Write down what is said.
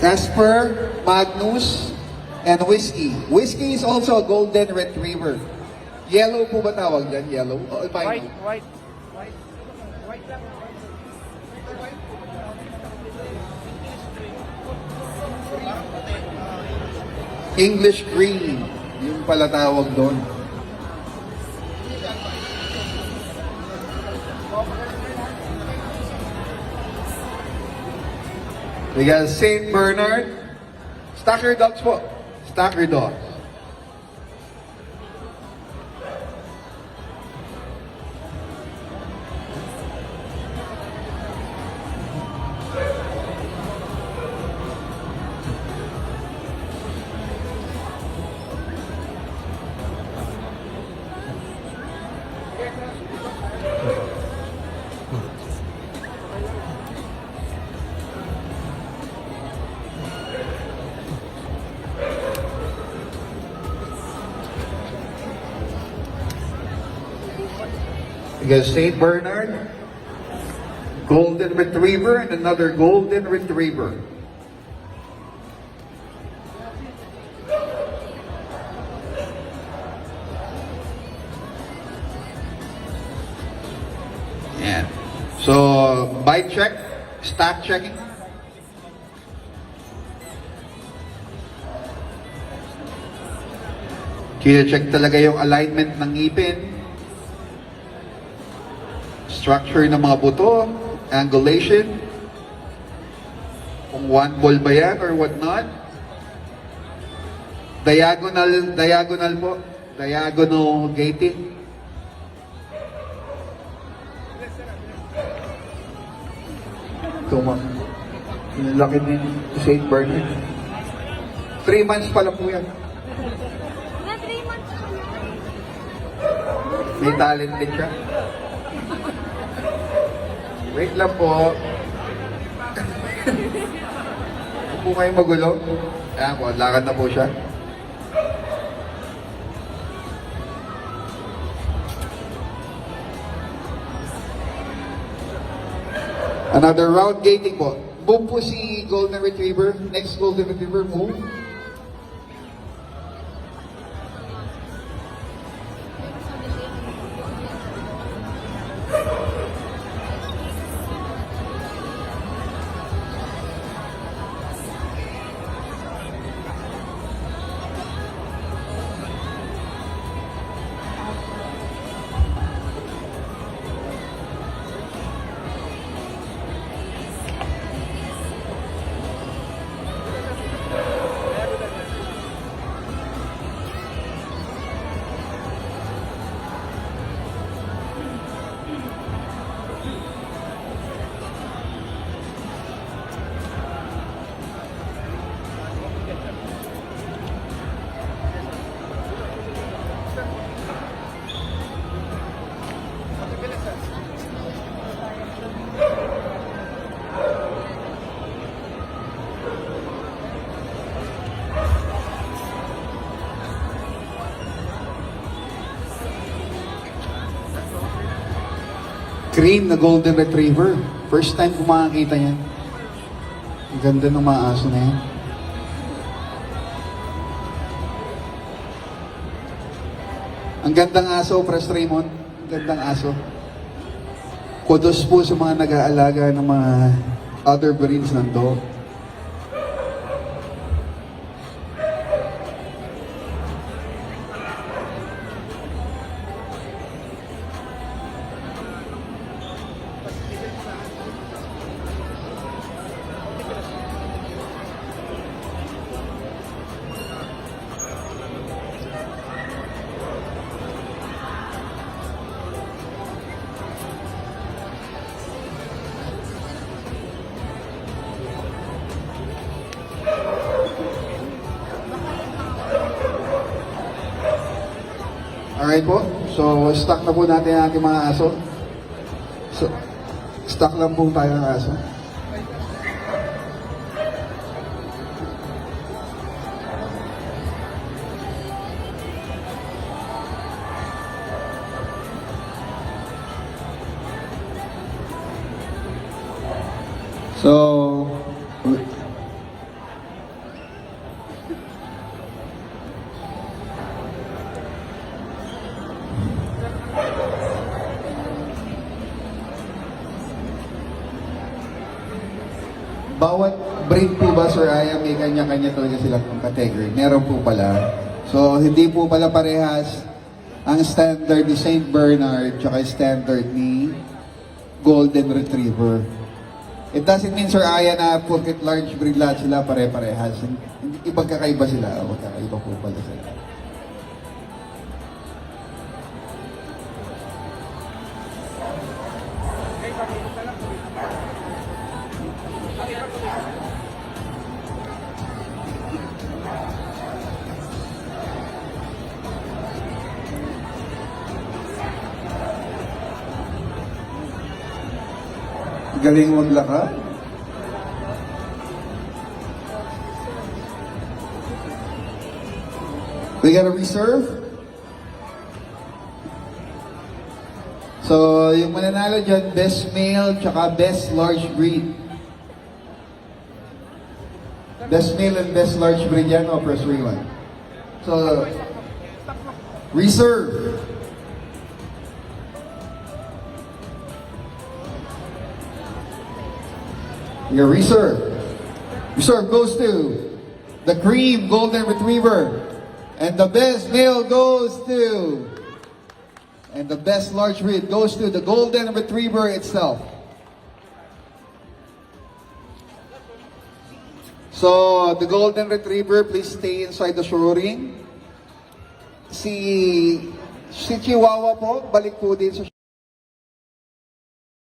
Casper, Magnus, and Whiskey. Whiskey is also a golden retriever. Yellow po ba tawag dyan? Yellow? O albino? White. English green. Yung pala tawag doon. We got St. Bernard. Stacker dogs po. Stacker dogs. We got St. Bernard, Golden Retriever, and another Golden Retriever. Yeah. So, bite check, stack checking. Kina-check talaga yung alignment ng ngipin, structure ng mga buto, angulation, kung one ball ba yan or what not. Diagonal po, diagonal gating. Tuma. Yung laki ni St. Bernard. 3 months pa lang po yan. Na 3 months pa lang. May talent din siya. Wait lang po. Huwag po kayong magulo. Ayan po, lakad na po siya. Another round gating po. Move po si Golden Retriever. Next Golden Retriever, move. Cream na Golden Retriever. First time ko makakita yan. Ang ganda ng mga aso na yan. Ang gandang aso, Pres Raymond. Ang gandang aso. Kudos po sa mga nag-aalaga ng mga other breeds ng dog. Alright po. So, stock na po natin ang ating mga aso. So, stock lang po tayo ng aso. So, bawat breed po ba, Sir Aya, may kanya-kanya talaga silang category. Meron po pala. So, hindi po pala parehas ang standard ni Saint Bernard tsaka standard ni Golden Retriever. It doesn't mean, Sir Aya, na porket large breed lahat sila pare-parehas. Ibang kakaiba sila. Magkakaiba po pala sila. Galing maglakad. We got a reserve. So, yung mananalo dyan, best male tsaka best large breed. Best male and best large breed yan o press rewind. So, reserve. Your reserve. Reserve goes to the cream golden retriever. And the best male goes to, and the best large breed goes to the golden retriever itself. So, the golden retriever, please stay inside the show ring. Si Chihuahua po, balik po din sa